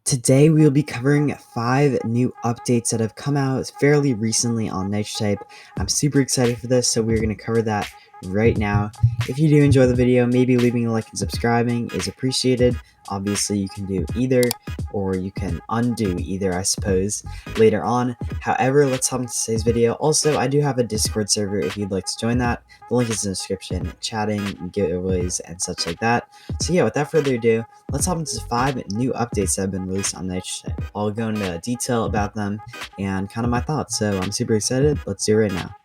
Today we will be covering 5 new updates that have come out fairly recently on Nightstripe. I'm super excited for this, so we're going to cover that right now. If you do enjoy the video, maybe leaving a like and subscribing is appreciated. Obviously, you can do either, or you can undo either, I suppose, later on. However, let's hop into today's video. Also, I do have a Discord server if you'd like to join that. The link is in the description, chatting, giveaways, and such like that. So yeah, without further ado, let's hop into 5 new updates that have been released on Nitro Type. I'll go into detail about them and kind of my thoughts, so I'm super excited. Let's do it right now.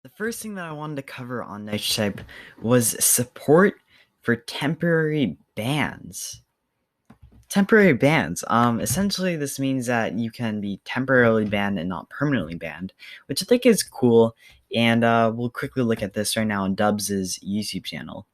The first thing that I wanted to cover on Nitro Type was support for temporary bans. Temporary bans. Essentially, this means that you can be temporarily banned and not permanently banned, which I think is cool. And we'll quickly look at this right now on Dubs' YouTube channel.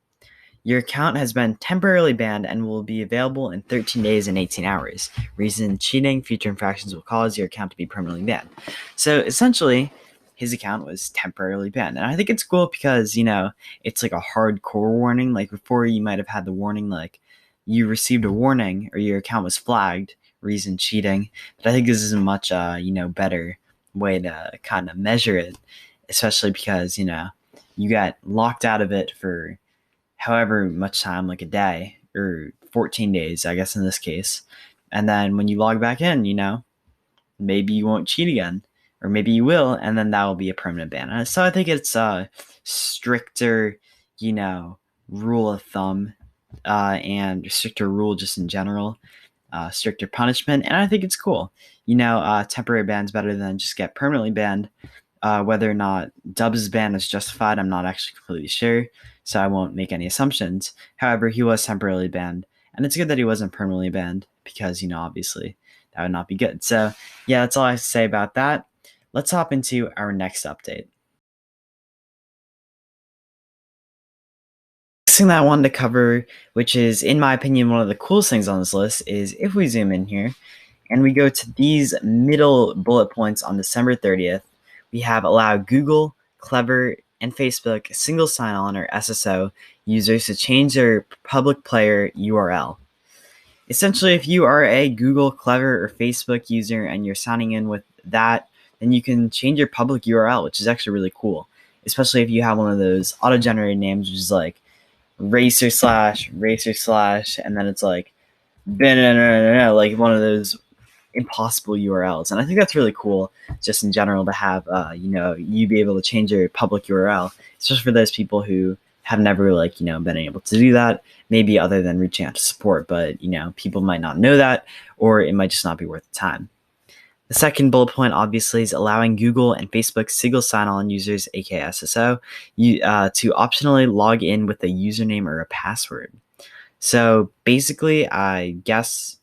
Your account has been temporarily banned and will be available in 13 days and 18 hours. Reason: cheating, future infractions will cause your account to be permanently banned. So essentially, his account was temporarily banned. And I think it's cool because, it's like a hardcore warning. Like before, you might have had the warning, like you received a warning or your account was flagged, reason: cheating. But I think this is a much, better way to kind of measure it, especially because, you got locked out of it for however much time, like a day or 14 days, I guess in this case. And then when you log back in, maybe you won't cheat again, or maybe you will, and then that will be a permanent ban. So I think it's a stricter, rule of thumb, and stricter rule just in general, stricter punishment. And I think it's cool. Temporary ban's better than just get permanently banned. Whether or not Dubs' ban is justified, I'm not actually completely sure, so I won't make any assumptions. However, he was temporarily banned, and it's good that he wasn't permanently banned because, obviously, that would not be good. So, yeah, that's all I have to say about that. Let's hop into our next update. Next thing that I wanted to cover, which is, in my opinion, one of the coolest things on this list, is if we zoom in here and we go to these middle bullet points on December 30th, we have allowed Google, Clever, and Facebook single sign-on or SSO users to change their public player URL. Essentially, if you are a Google, Clever, or Facebook user and you're signing in with that, then you can change your public URL, which is actually really cool. Especially if you have one of those auto-generated names, which is like racer slash, and then it's like like one of those impossible URLs. And I think that's really cool just in general to have, you be able to change your public URL, especially for those people who have never been able to do that, maybe other than reaching out to support, but, people might not know that, or it might just not be worth the time. The second bullet point, obviously, is allowing Google and Facebook single sign-on users, aka SSO, to optionally log in with a username or a password. So basically, I guess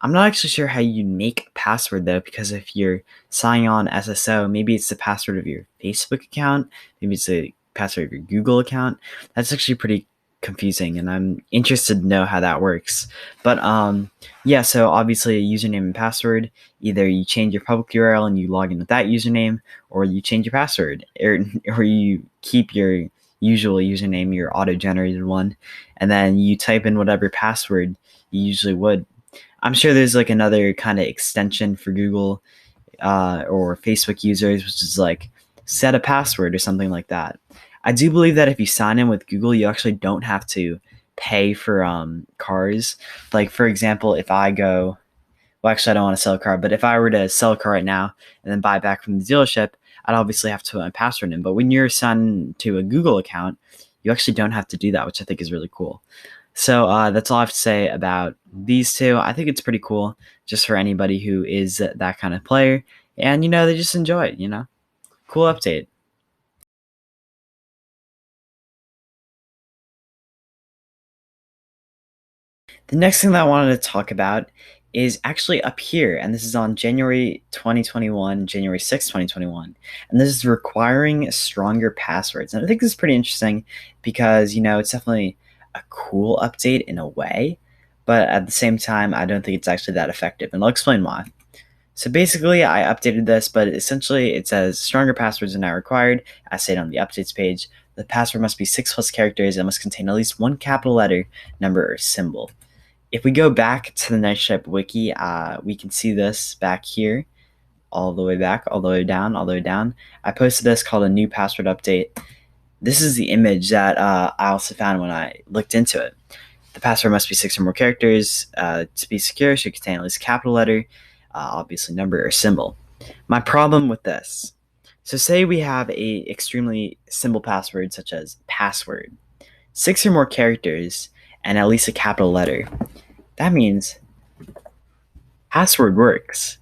I'm not actually sure how you make a password though, because if you're signing on SSO, maybe it's the password of your Facebook account, maybe it's the password of your Google account. That's actually pretty confusing, and I'm interested to know how that works. But yeah, so obviously a username and password, either you change your public URL and you log in with that username, or you change your password, or you keep your usual username, your auto-generated one, and then you type in whatever password you usually would. I'm sure there's like another kind of extension for Google or Facebook users, which is like set a password or something like that. I do believe that if you sign in with Google, you actually don't have to pay for cars. Like, for example, if I go, well, actually, I don't want to sell a car, but if I were to sell a car right now and then buy it back from the dealership, I'd obviously have to put my password in. But when you're signed to a Google account, you actually don't have to do that, which I think is really cool. So that's all I have to say about these two. I think it's pretty cool just for anybody who is that kind of player. And, they just enjoy it, Cool update. The next thing that I wanted to talk about is actually up here, and this is on January 2021, January 6, 2021, and this is requiring stronger passwords. And I think this is pretty interesting because, it's definitely a cool update in a way, but at the same time, I don't think it's actually that effective, and I'll explain why. So basically, I updated this, but essentially it says stronger passwords are now required, as stated on the updates page. The password must be 6 plus characters and must contain at least one capital letter, number, or symbol. If we go back to the Nightstripe wiki, we can see this back here, all the way back, all the way down, all the way down. I posted this called a new password update. This is the image that I also found when I looked into it. The password must be 6 or more characters. To be secure, it should contain at least a capital letter, obviously number or symbol. My problem with this. So say we have a extremely simple password such as password, 6 or more characters, and at least a capital letter. That means password works.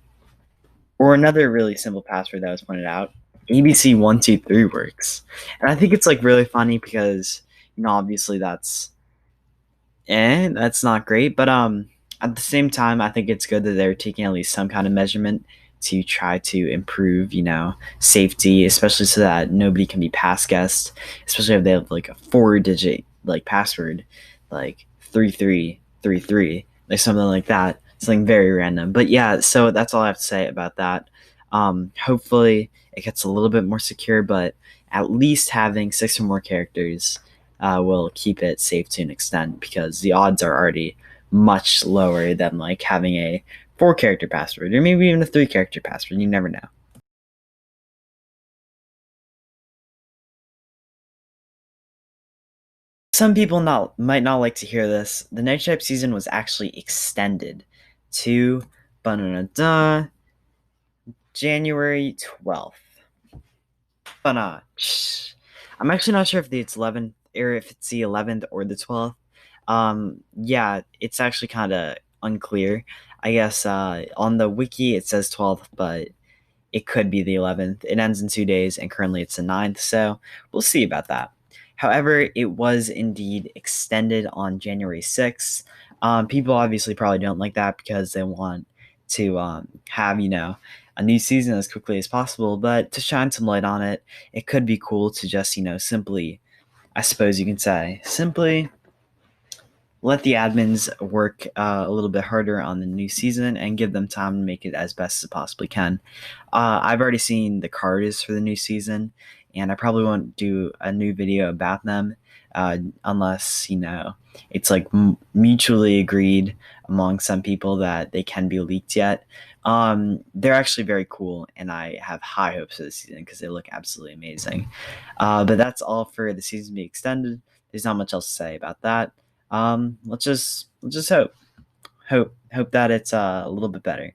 Or another really simple password that was pointed out, ABC123 works. And I think it's like really funny because, obviously that's not great, but at the same time I think it's good that they're taking at least some kind of measurement to try to improve, safety, especially so that nobody can be pass guessed, especially if they have like a 4-digit like password, like 3333, like something like that, something very random. But yeah, so that's all I have to say about that. Hopefully it gets a little bit more secure, but at least having 6 or more characters will keep it safe to an extent, because the odds are already much lower than like having a 4-character password or maybe even a 3-character password. You never know. Some people might not like to hear this. The Nightstripe season was actually extended to January 12th. But I'm actually not sure if it's 11th or if it's the 11th or the 12th. Yeah, it's actually kind of unclear. I guess on the wiki it says 12th, but it could be the 11th. It ends in 2 days, and currently it's the 9th, so we'll see about that. However, it was indeed extended on January 6th. People obviously probably don't like that because they want to have, a new season as quickly as possible, but to shine some light on it, it could be cool to just, simply, I suppose you can say, simply let the admins work a little bit harder on the new season and give them time to make it as best as possibly can. I've already seen the cards for the new season, and I probably won't do a new video about them unless it's like mutually agreed among some people that they can be leaked yet. They're actually very cool, and I have high hopes for the season because they look absolutely amazing. But that's all for the season to be extended. There's not much else to say about that. Let's just hope that it's a little bit better.